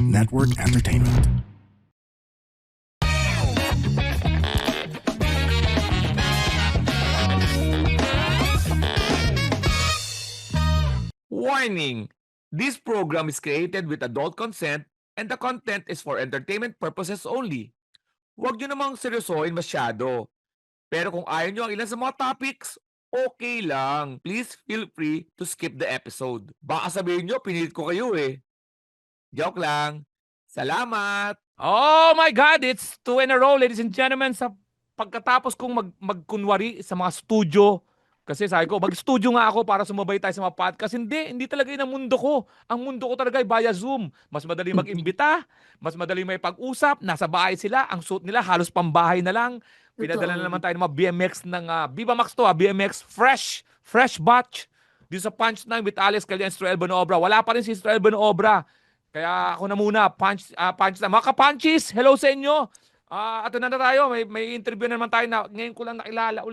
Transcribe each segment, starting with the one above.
Network Entertainment. Warning! This program is created with adult consent and the content is for entertainment purposes only. Huwag nyo namang seryosohin masyado. Pero kung ayaw nyo ang ilan sa mga topics, okay lang. Please feel free to skip the episode. Baka sabihin nyo, pinilit ko kayo eh. Joke lang. Salamat! Oh my God! It's 2 in a row, ladies and gentlemen. Sa pagkatapos kong magkunwari sa mga studio, kasi sabi ko, mag-studio nga ako para sumabay tayo sa mga podcast. Hindi talaga yun ang mundo ko. Ang mundo ko talaga ay via Zoom. Mas madali mag-imbita, mas madali may pag-usap, nasa bahay sila, ang suit nila halos pambahay na lang. Pinadala na naman tayo ng mga BMX ng Viva Max to, BMX fresh batch. Dito sa Punchline with Alex Callian, Stroel Bonobra. Wala pa rin si Stroel Bonobra. Kaya ako na muna, punch na. Mga ka-punchies, hello sa inyo. Ato na tayo, may interview na naman tayo na ngayon ko lang nakilala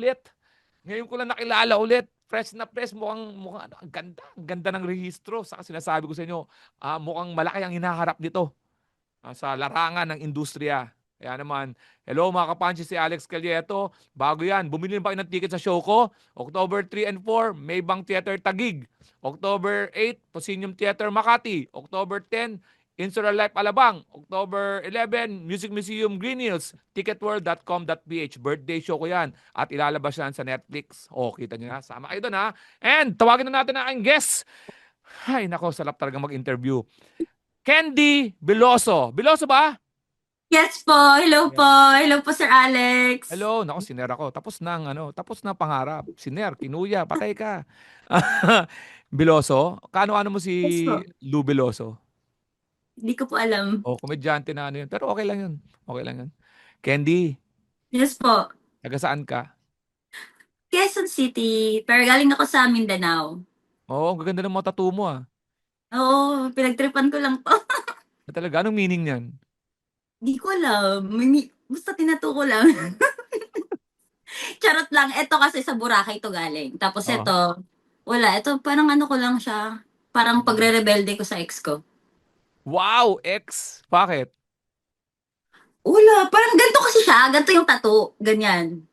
ulit. Fresh na fresh, mukhang ang ganda ng rehistro. Saka sinasabi ko sa inyo, mukhang malaki ang hinaharap nito sa larangan ng industriya. Kaya naman, hello mga kapanchi, si Alex Calieto. Bago yan, bumili ba kayo ng ticket sa show ko? October 3 and 4, Maybang Theater Taguig. October 8, Proscenium Theater Makati. October 10, Insular Life Alabang. October 11, Music Museum Green Hills. Ticketworld.com.ph. Birthday show ko yan. At ilalabas yan sa Netflix. Kita nyo na. Sama kayo doon ha. And tawagin na natin na aking guest. Ay nako, sarap talaga mag-interview. Candy Veloso. Veloso ba? Yes po. Hello po. Hello po, Sir Alex. Hello, nako siner ako. Tapos na pangarap. Siner, kinuya, patay ka. Veloso, kaano mo si Yes po. Lou Veloso? Hindi ko po alam. Komedyante na ano yun. Pero okay lang yun. Candy, Yes po. taga saan ka? Quezon City. Pero galing ako sa Mindanao. Ang gaganda ng mga tattoo mo Oo, pinagtripan ko lang po. Talaga, anong meaning niyan? Hindi ko alam. Basta tinato ko lang. Charot lang. Ito kasi sa Boracay ito galing. Tapos Oo. ito, wala. Ito parang ano ko lang siya. Parang pagre-rebelde ko sa ex ko. Wow, ex. Bakit? Wala. Parang ganito kasi siya. Ganito yung tattoo. Ganyan.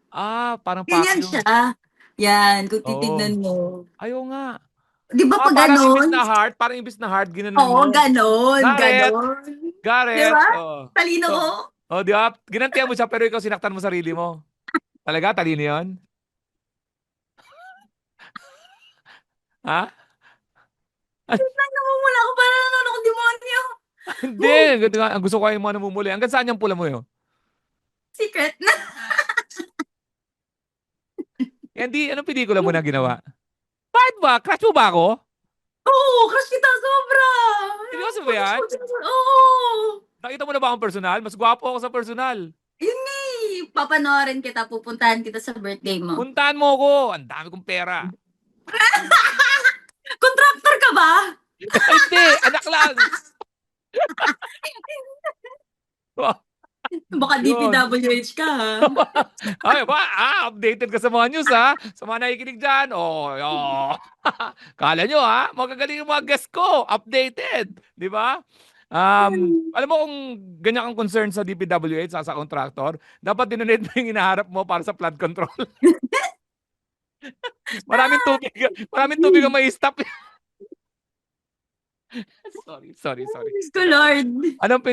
Parang Ganyan Pacquiao. siya. Yan. Kung Oo. titignan mo. Ayaw nga. Di ba pag Parang ganon? imbis na heart, ginanon Oo, mo. ganon. Gareth! Ganon. Di Gareth! ba? Oo. Talino ko. Di ba? Ginantihan mo siya pero ikaw sinaktan mo sarili mo. Talaga? Talino yun? Ha? Namumula ako para nanonood akong demonyo. Hindi. Ang gusto ko ay mga namumuli. Hanggang saan yung pula mo yun? Secret na. Hindi, anong pelikula mo na ginawa? Bakit ba? Crush mo ba ako? Oo, crush kita sobra. Seryoso ba yan? Oo. Nakita mo na ba akong personal? Mas gwapo ako sa personal. Yun eh. Papanoorin kita, pupuntahan kita sa birthday mo. Puntahan mo ako. Ang dami kong pera. Contractor ka ba? Hindi, anak lang. Baka Yun. DPWH ka ha. Ay, updated ka sa mga news ha. Sa mga nakikinig dyan. Kala nyo ha, magagaling yung mga guest ko. Updated. Di ba? Alam mo kung ganyan kang concern sa DPWH, sa contractor, dapat dinonate mo yung inaharap mo para sa flood control. maraming tubig ang may stop. Sorry. Diyos ko, Lord. Anong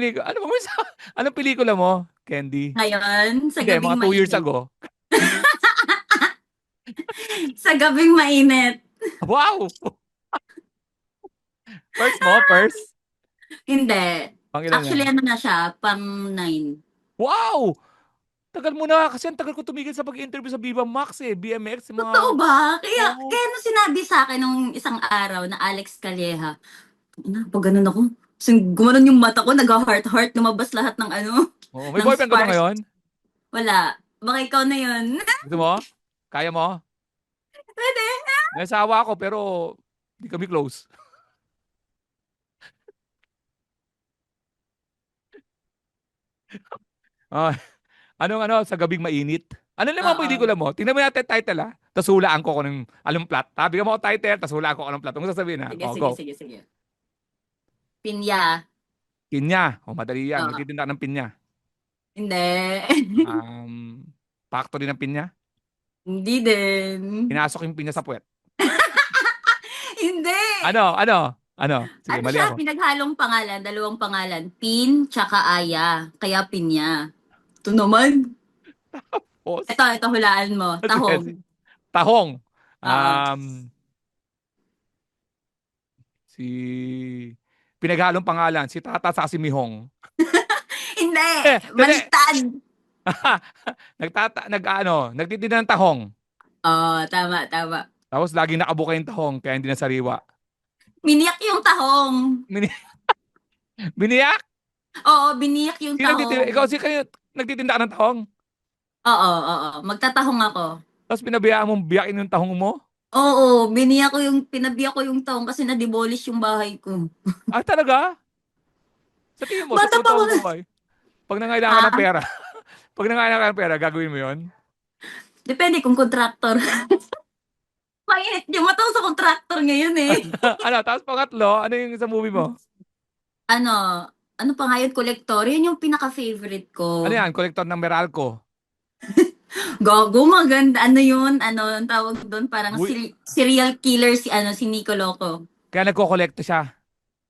pelikula mo, Candy? Ngayon, sa Hindi, gabing mga 2 years mainit. ago. Sa gabing mainit. Wow! First? Hindi. Pangilan Actually, yan? ano na siya, pang 9. Wow! Tagal mo na kasi ang tagal ko tumigil sa pag-interview sa Viva Max BMX, Totoo ba? Kaya, Oo. kaya nung sinabi sa akin nung isang araw na Alex Calleja, pag ganun ako, gumanon yung mata ko, nag-heart-heart, lumabas lahat ng ano, May ng boyfriend ka ba sparks. ngayon? Wala. Baka ikaw na yun. Gusto mo? Kaya mo? Pwede. May asawa ako pero hindi kami close. Sa gabing mainit? Ano naman Oo. pelikula mo? Tingnan mo natin title Tapos hulaan ko kung anong plot. Bigyan mo ako title, tapos hulaan ko kung anong plot. Anong sasabihin Sige, go. sige. Pinya. Pinya. O, madali yan. Oo. Nagtitinda ng pinya. Hindi. Um, Factory ng pinya. Hindi din. Pinasok yung pinya sa puwet. Hindi. Ano? Ano? Ano? Sige, Ano mali siya, ako. pinaghalong pangalan, dalawang pangalan. Pin, tsaka Aya. Kaya Pinya. Ito naman. Pause. Ito, hulaan mo. Sige, Tahong. sige. Tahong. Oo. Si pinaghalong pangalan, si Tata sa si Mihong. Hindi. Dali. Baliktad. Nagtitinda ng tahong. Oo, tama, tama. Tapos laging nakabuka yung tahong kaya hindi na sariwa. Biniyak yung tahong. Bini- Biniyak? Oo, biniyak yung Sino nagtitinda? tahong. Ikaw, si kayo nagtitinda ka ng tahong? Oo, oo. Magtatahong ako. Tapos pinabayaan mong biyakin yung tahong mo? Oo, pinabiyak ko yung tahong kasi na-demolish yung bahay ko. Ah, talaga? Sa tingin mo, sa Bata pa ako. totoong buhay, pag nangailangan ka ng Ha? pera, pag nangailangan ka ng pera, gagawin mo yon? Depende kung kontraktor. Mainit yung mata ko sa kontraktor ngayon eh. Ano, tapos pangatlo, ano yung sa movie mo? Ano, ano pa nga yun, kolektor? Yun yung pinaka-favorite Ano ko. yan? Kolektor ng Meralco. Gago, maganda. Ano yun? Ano, ang tawag doon? Parang Uy, serial killer si Nico Loco. kaya nagko-kolekta siya.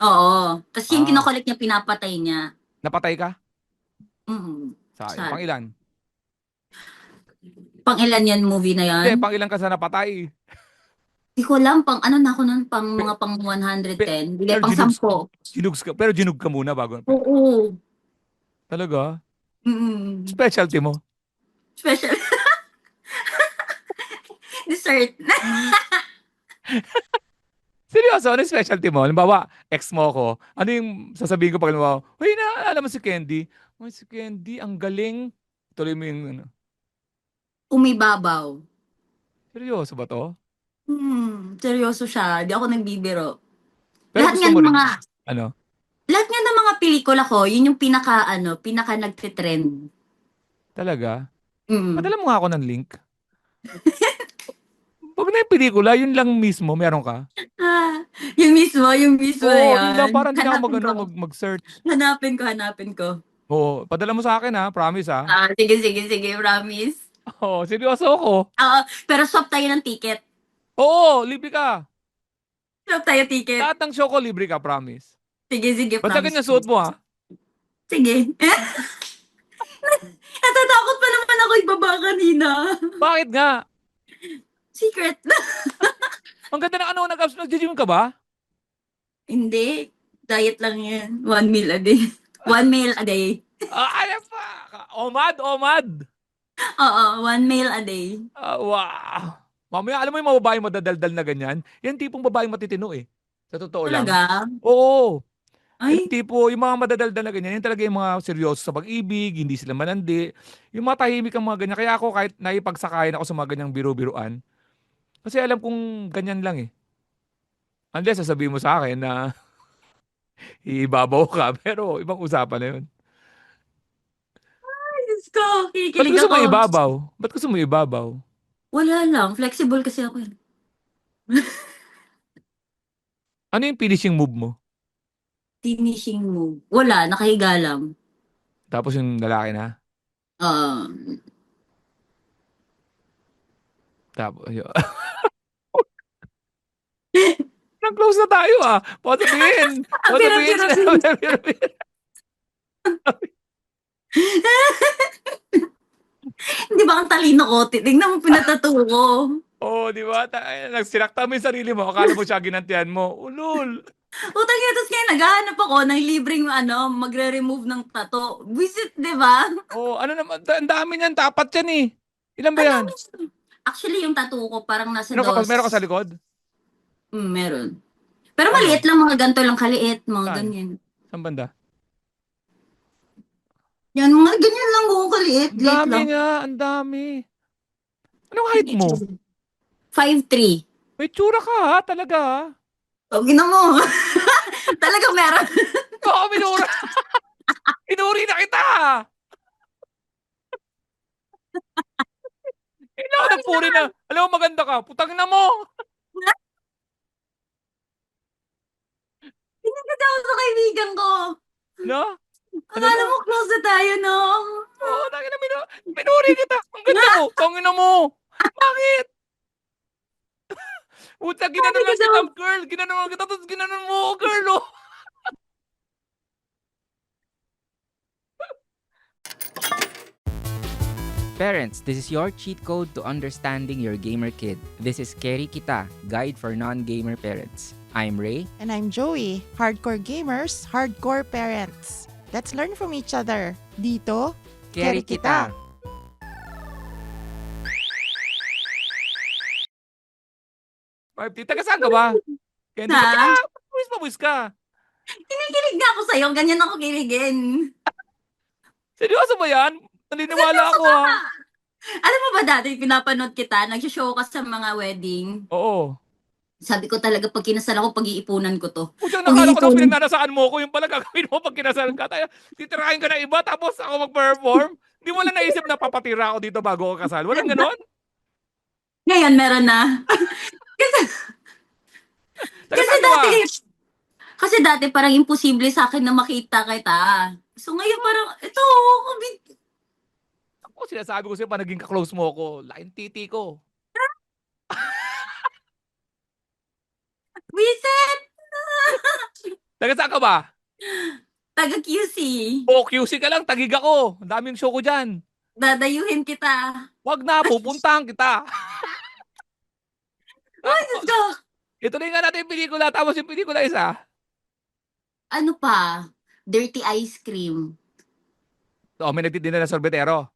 Oo. Tapos yung Ah, kinokollect niya, pinapatay niya. napatay ka? Mm. Sayang. Pang Sad. ilan? Pang ilan yan movie na Hindi, yan? pang ilan ka sa napatay? Di ko alam, pang ano na ako nun, pang Pe- mga pang pe- 110. Hindi, Pero pang 10. ginugs ka muna bago. Oo. Talaga? Mm. Specialty mo? Special dessert. Seryoso, ano yung specialty mo? Halimbawa, ex mo ko, ano yung sasabihin ko pag halimbawa, uy, naalala mo si Candy? Uy, si Candy, ang galing. Tuloy mo yung, ano, Umibabaw. seryoso ba to? Seryoso siya. Di ako nagbibiro. Pero Lahat gusto nga mo ng rin, mga ano, lahat nga ng mga pelikula ko, yun yung pinaka nagte-trend. talaga? Mm. Padala mo nga ako ng link. Pag na yung pelikula, yun lang mismo, meron ka? Ah, yung mismo na Oo, yun lang, yan. parang hindi na ako Hanapin ko. mag-search. Hanapin ko. Oo, padala mo sa akin ha, promise ha. Ah, sige, sige, sige, promise. Oo, seryoso ako. Oo, pero swap tayo ng ticket. Oo, libre ka. Swap tayo ticket. Lahat ng show ko, libre ka, promise. Sige, sige, Basta promise. ganyan suot mo ha. Sige. Natatakot pa naman ako ibaba kanina. Bakit nga? Secret. Ang ganda ng ano, nag-gym ka ba? Hindi. Diet lang yan. 1 meal a day. 1 meal a day. Ah, ano pa? Omad, omad. Oo, 1 meal a day. Ah, wow. Mamaya, alam mo yung mga babaeng madadaldal na ganyan? Yan tipong babaeng matitino eh. Sa totoo lang. Talaga? Oo. Yung Ay, tipo, yung mga madadaldal na ganyan, yan talaga yung mga seryoso sa pag-ibig, hindi sila manandi. Yung mga tahimik ang mga ganyan. Kaya ako kahit naipagsakayan ako sa mga ganyang biro-biruan, kasi alam kong ganyan lang eh. Unless sasabihin mo sa akin na iibabaw ka, pero ibang usapan na yun. Diyos ko, Ba't kikilig gusto mo ako. ibabaw? Ba't gusto mo ibabaw? Wala lang. Flexible kasi ako. Eh. Ano yung finishing move mo? Finishing move. Wala, nakahiga lang. Tapos yung lalaki na? Ah, Tapos, yun. Nang close na tayo ah. Baka sabihin. Baka pero, sabihin pero, sila. Hindi ba ang talino ko? Tingnan mo pinatato ko. Oo, di ba? Nagsinakta mo yung sarili mo. Akala mo siya ginantihan mo. Ulul. Utang ina, tapos kaya naghahanap ako ng libreng magre-remove ng tato. Visit, di ba? Oo, ano naman. Ang dami niyan. Tapat yan eh. Ilan ba Ang yan? dami. Actually, yung tattoo ko parang nasa Meron ka sa likod? Meron. Pero maliit Ano? lang, mga ganito lang kaliit, mga Saan? ganyan. Saan banda? Yan, mga ganyan lang ko kaliit, Ang liit dami lang. nga. Ang dami. Anong height mo? 5'3". May tsura ka ha. Talaga ha. O, gina mo. Talaga meron. Oo, minura. Inuri na kita. Hindi ako nagpuri na. Alam mo, maganda ka. Putang na mo. Pinagkita ako sa kaibigan ko. No? Ano Akala na? mo close na tayo, no? Oo, tangina pinuri kita. Ang ganda mo. Tangina mo. Bakit? Puta, ginanon Sabi ko lang daw, kita, girl. Ginanon lang kita, tapos ginanon mo ako, girl, oh. Parents, this is your cheat code to understanding your gamer kid. This is Keri Kita, Guide for Non-Gamer Parents. I'm Ray. And I'm Joey. Hardcore gamers, hardcore parents. Let's learn from each other. Dito, Keri Kita. Tita, saan ka ba? Kaya hindi ha? pawis ka. Kinikilig na ako sa'yo. Ganyan ako kiligin. Seryoso ba yan? Naniniwala Seryoso ako, ka. ha? Alam mo ba dati, pinapanood kita, nagsishow ka sa mga wedding. Oo. Sabi ko talaga, pag kinasal ako, pag-iipunan ko to. Putyang nakala ko daw Pag-iipunan. pinagnanasaan mo ko, yung pala gagawin mo pag kinasal ka. Tayo, titirahin ka na iba, tapos ako mag-perform. Hindi mo lang naisip na papatira ako dito bago ako kasal. Walang ganon? Ngayon, meron na. Taga Kasi saan ka ba? dati parang imposible sa akin na makita kita. So ngayon parang, ito, Ako, sinasabi ko sa'yo, pa naging ka-close mo ako. Laking titi ko. Vincent! Taga saan ka ba? Taga QC. O, QC ka lang, tagig ako. Ang daming show ko dyan. Dadayuhin kita. Wag na, pupuntahan kita. Ay, Diyos ko. Ituloy nga natin yung pelikula, tapos yung pelikula isa. Ano pa? Dirty ice cream. So, may nagtitinda na sorbetero.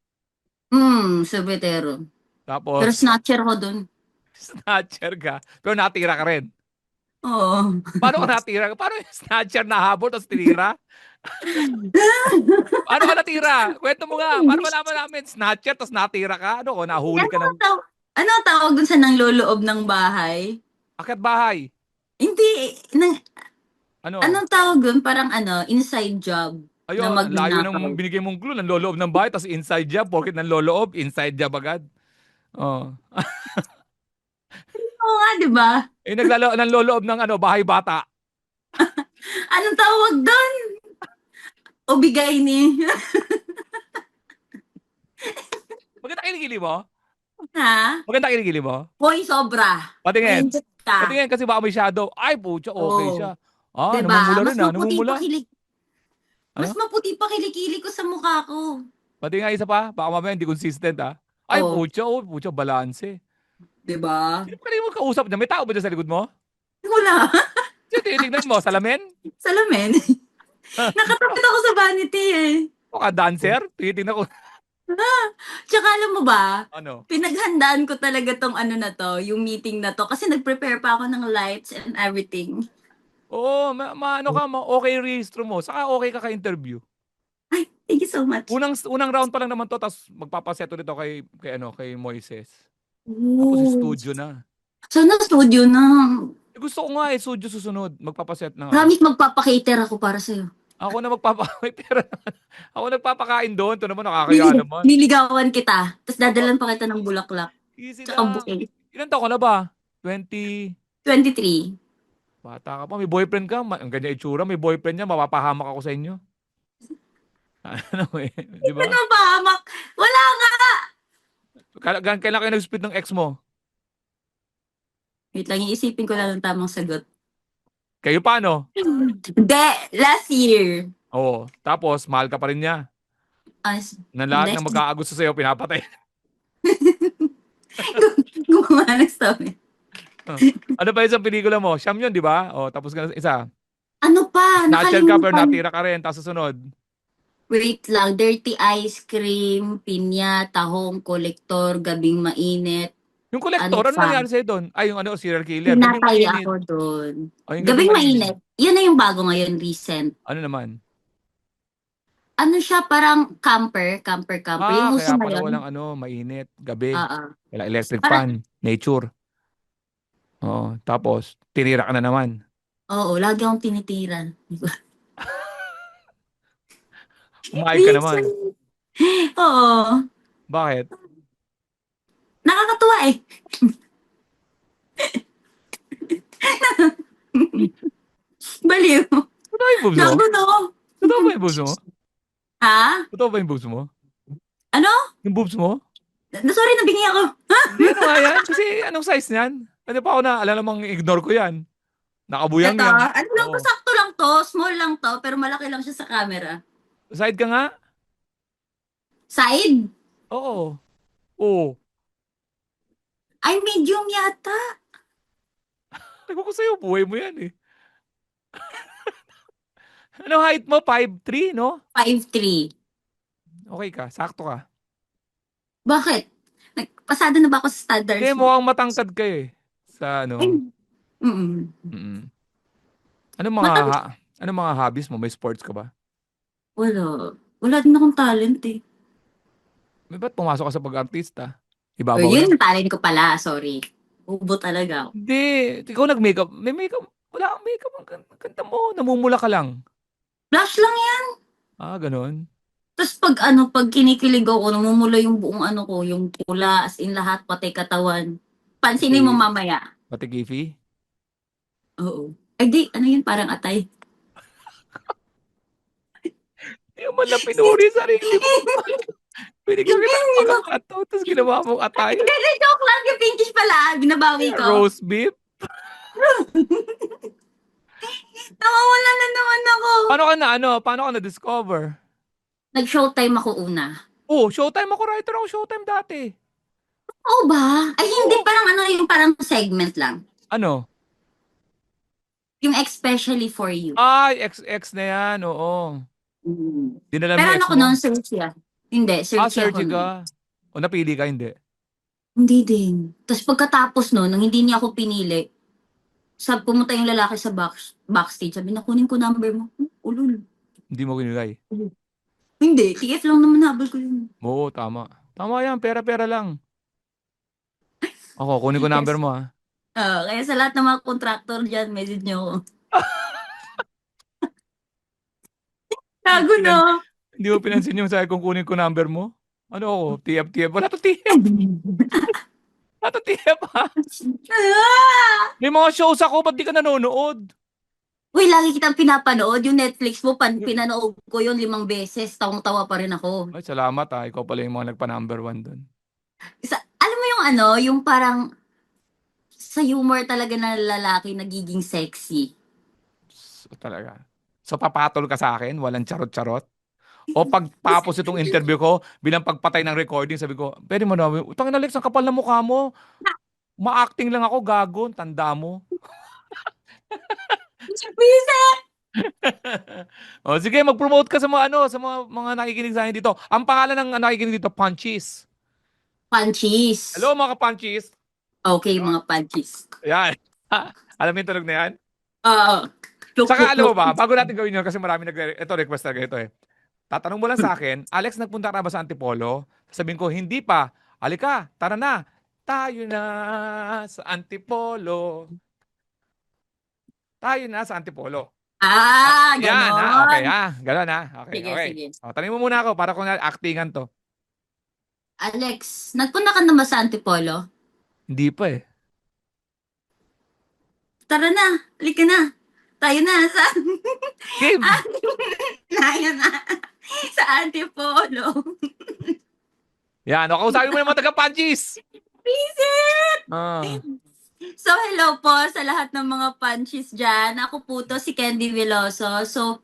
Sobetero. Tapos, Pero snatcher ko dun. snatcher ka. Pero natira ka rin. Oo. Paano ka natira? Paano yung snatcher na habol tapos tinira? Paano ka natira? Kwento mo nga. Paano malaman namin? Snatcher tapos natira ka? Ano ko? Nahuli ka ng Ano ang tawag dun sa nangloloob ng bahay? akyat bahay. Hindi. Ano? Anong tawag dun? Parang inside job. Ayun, na ang layo magnanakaw. ng binigay mong clue. Nanloloob ng bahay tapos inside job. Porkit nanloloob, inside job agad. Oh. Oo nga, di ba? Nanloloob ng bahay bata. Anong tawag doon? O bigay ni. Maganda kiligili mo? Ha? Maganda kiligili mo? Hoy, sobra. Patingin. Mainjit ka. Patingin kasi baka may shadow. Ay, pucha, okay Oo. siya. Ah, Diba? namumula Mas rin ah. maputi Namumula. pa kilik. Mas Ano? maputi pa kilikili ko sa mukha ko. Pati nga isa pa. Baka mamaya hindi consistent ah. Ay, Oo. pucha, balanse. Diba? Sino pa rin mo kausap niya? May tao ba dyan sa likod mo? Wala. Sino tinitignan mo? Salamin? Salamin. Nakatapit ako sa vanity eh. O ka dancer? Tinitignan ko. Tsaka alam mo ba, Ano? pinaghandaan ko talaga tong na to, yung meeting na to. Kasi nag-prepare pa ako ng lights and everything. Oo, ano ka, okay registro mo. Saka okay ka ka-interview. Ay, thank you so much. Unang round pa lang naman to, tapos magpapaseto nito kay Moises. Tapos studio na. Sana studio na. Gusto ko nga studio susunod. Magpapaset na nga. Promise magpapakater ako para sa'yo. Ako na may pera naman. Ako nagpapakain doon. Ito naman, nakakaya naman. Niligawan kita. Tapos dadalan pa kita ng bulaklak. Easy Tsaka lang. bouquet. Ilan taon ka na ba? 20. 23. Bata ka pa. May boyfriend ka. Ang ganyan itsura. May boyfriend niya. Mapapahamak ako sa inyo. Ano eh. Di ba? Ano ba, hamak? Wala nga! Kailan kayo nag-split ng ex mo? Wait lang, iisipin ko lang ang tamang sagot. Kayo paano? Hindi, last year. Oo. Tapos, mahal ka pa rin niya. Na lahat ng mag-aagusto sa'yo, pinapatay. Gumawa ng story. Ano pa isang pelikula mo? Siyam yun, di ba? O, tapos ka na isa. Ano pa? Snatcher ka, pero Nakalimutan. natira ka rin. Tapos susunod. Wait lang, dirty ice cream, pinya, tahong, kolektor, gabing mainit. Yung collector, ano pa? nangyari sa'yo doon? Ay, yung serial killer. Gabing Pinatay mainit. ako doon. Ay, yung Gabing mainit. Yan na yung bago ngayon, recent. Ano naman? Ano siya, parang camper. Yung Kaya uso pala ngayon. walang mainit, gabi. Oo. Wala electric Parang- fan, nature. Oo, tapos, tinira ka na naman. Oo, lagi akong tinitiran. Umayag ka naman. Oo. Bakit? Nakakatuwa eh. Baliw. Ano yung boobs mo? Nagulo. Totoo ba yung boobs mo? Ha? Totoo ba yung boobs mo? Ano? Yung boobs mo? Sorry, nabingi ako. Hindi, ano nga yan? Kasi anong size niyan? Ano pa ako na, alam namang ignore ko yan. Nakabuyang Ito, yan. ano lang to, Oo. sakto lang to. Small lang to, pero malaki lang siya sa camera. Side ka nga? Side? Oo. Oo. Ay, medium yata. Sabi ko sa'yo, buhay mo yan eh. Ano height mo? 5'3", no? 5'3". Okay ka, sakto ka. Bakit? Pasado na ba ako sa Hindi, standards mo? mukhang matangkad ka eh. Sa Ay, ano. mm. Mm. Matang... Ano mga hobbies mo? May sports ka ba? Wala. Wala din akong talent eh. May ba't pumasok ka sa pag-artista? O Ibabaw yun, lang. yung talent ko pala. Sorry. Ubo talaga ako. Hindi. Ikaw nag-makeup. May makeup. Wala kang makeup. Ang ganda mo. Namumula ka lang. Flash lang yan. Ah, ganun. Tapos pag kinikilig ako, namumula yung buong ano ko, yung pula, as in lahat, pati katawan. Pansinin mo Pati, mamaya. pati Giffy. Oo. Ay di, ano yun, parang atay. Hindi mo man lang pinuri sarili mo. Binigyan Hindi, kita ng hindi mo. pagkakataon. Tapos ginawa mong atayan. Hindi, joke lang. Yung pinkish pala, binabawi ko. Roast beef. Nawawala na naman ako. Paano ka na-discover? Nag-showtime ako una. Oh, Showtime ako. Writer ako Showtime dati. Oo ba? Ay, hindi. Oo. Parang ano, yung parang segment lang. Ano? Yung especially for you. Ay, ex na yan. Oo. Mm. Dinala mo Pero yung ano ex ko mo? noon, searchy ah. Hindi, searchy ako Searchy noon. ka. O napili ka, hindi. Hindi din. Tapos pagkatapos noon, nung hindi niya ako pinili, pumunta yung lalaki sa backstage. Sabi na, kunin ko number mo. Ulul. Hindi mo kinilay. Hindi, TF lang naman habol ko yun. Oo, tama. Tama yan. Pera-pera lang. Ako, kunin ko number Yes. mo ha. Kaya sa lahat ng mga contractor dyan, message niyo ako. Gago Pinan- no? Hindi mo pinansin yung sabi kung kunin ko number mo? Ano ako? TF. Wala to TF. Wala to TF ha. Ah! May mga shows ako. Ba't di ka nanonood? Uy, lagi kitang pinapanood. Yung Netflix mo, pinanood ko yun 5 beses. Tawang-tawa pa rin ako. Ay, salamat ha. Ikaw pala yung mga nagpa-number 1 doon. Alam mo yung ano, yung parang sa humor talaga na lalaki nagiging sexy. So, talaga. So, papatol ka sa akin? Walang charot-charot? O pagpapos itong interview ko, bilang pagpatay ng recording, sabi ko, pwede mo na, utangin na Lex, ang kapal na mukha mo. Ma-acting lang ako, gago, tanda mo. Bisa! O sige, mag-promote ka sa mga mga nakikinig sa akin dito. Ang pangalan ng nakikinig dito, Punchies. Punchies. Hello mga Punchies. Okay, mga punchies. Ayan. Alam mo yung tunog na yan? Oo. Look, Saka look, alam mo look. ba, bago natin gawin yun, kasi marami ito request talaga ito eh. Tatanong mo lang sa akin, Alex, nagpunta ka na ba sa Antipolo? Sabihin ko, hindi pa. Alika, tara na. Tayo na sa Antipolo. Tayo na sa Antipolo. Yan ha, okay Ganon. ha. Ganon ha. Okay, Sige, okay. sige. O, tanongin mo muna ako para kung actingan to. Alex, nagpunta ka na ba sa Antipolo? Hindi pa eh. Tara na, halika na. Tayo na sa... Game. Tayo na sa Antipolo. Yan, o, kausapin mo yung mga taga-Punchies. Visit! Ah. So, hello po sa lahat ng mga punchies dyan. Ako po to, si Candy Veloso. So,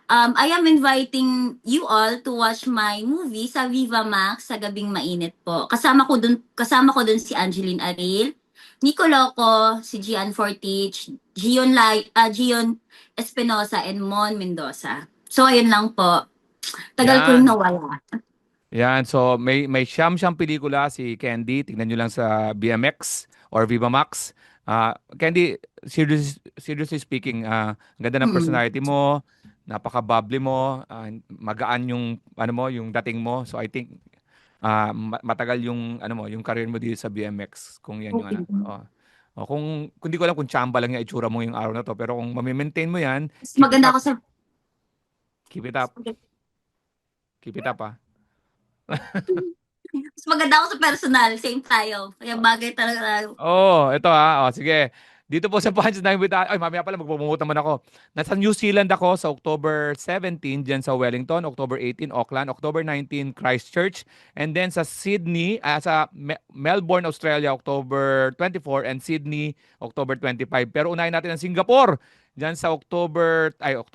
I am inviting you all to watch my movie sa Viva Max sa Gabing Mainit po. Kasama ko dun si Angeline Aril, Nico Loco, si Gian Fortich, Gion Espinosa, and Mon Mendoza. So, ayun lang po. Tagal ko rin Yan. nawala. Yan, so may siyam pelikula si Candy. Tingnan nyo lang sa BMX or Viva Max. Candy, seriously speaking, ang ganda ng personality mo, napaka-bubbly mo, magaan yung yung dating mo. So I think matagal yung yung career mo dito sa BMX kung yan yung Okay. kung di ko alam kung tsamba lang yung itsura mo yung araw na to, pero kung mami-maintain mo yan, Mas maganda ako sa... keep it up. Keep it up Mas maganda ako sa personal. Same tayo. Kaya bagay talaga tayo. Oh, ito ha. Oh, sige. Dito po sa Punchline with Ay, mamaya pala magpupumut naman ako. Nasa New Zealand ako sa October 17 dyan sa Wellington, October 18 Auckland, October 19 Christchurch, and then sa Sydney, Melbourne, Australia, October 24 and Sydney, October 25. Pero unahin natin ang Singapore. Dyan sa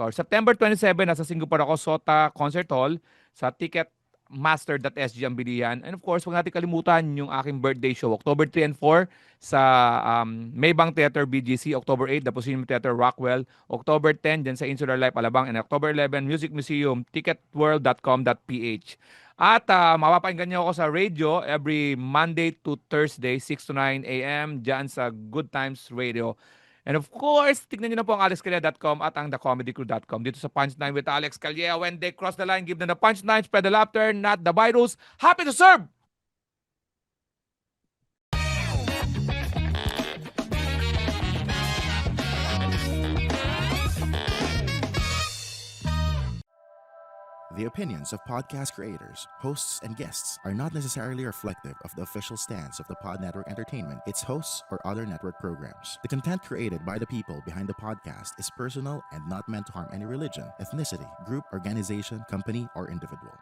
September 27, nasa Singapore ako, Sota Concert Hall, sa Ticketmaster.sg ang bilihan. And of course, huwag natin kalimutan yung aking birthday show, October 3 and 4 sa Maybang Theater BGC, October 8, The Proscenium Theater Rockwell, October 10 dyan sa Insular Life Alabang, and October 11, Music Museum, ticketworld.com.ph. At mapapakinggan niyo ako sa radio every Monday to Thursday, 6 to 9 a.m. dyan sa Good Times Radio. And of course, tignan niyo na po ang alexcalea.com at ang thecomedycrew.com. Dito sa Punchline with Alex Calea. When they cross the line, give them the punchline, spread the laughter, not the virus. Happy to serve! The opinions of podcast creators, hosts, and guests are not necessarily reflective of the official stance of the Pod Network Entertainment, its hosts, or other network programs. The content created by the people behind the podcast is personal and not meant to harm any religion, ethnicity, group, organization, company, or individual.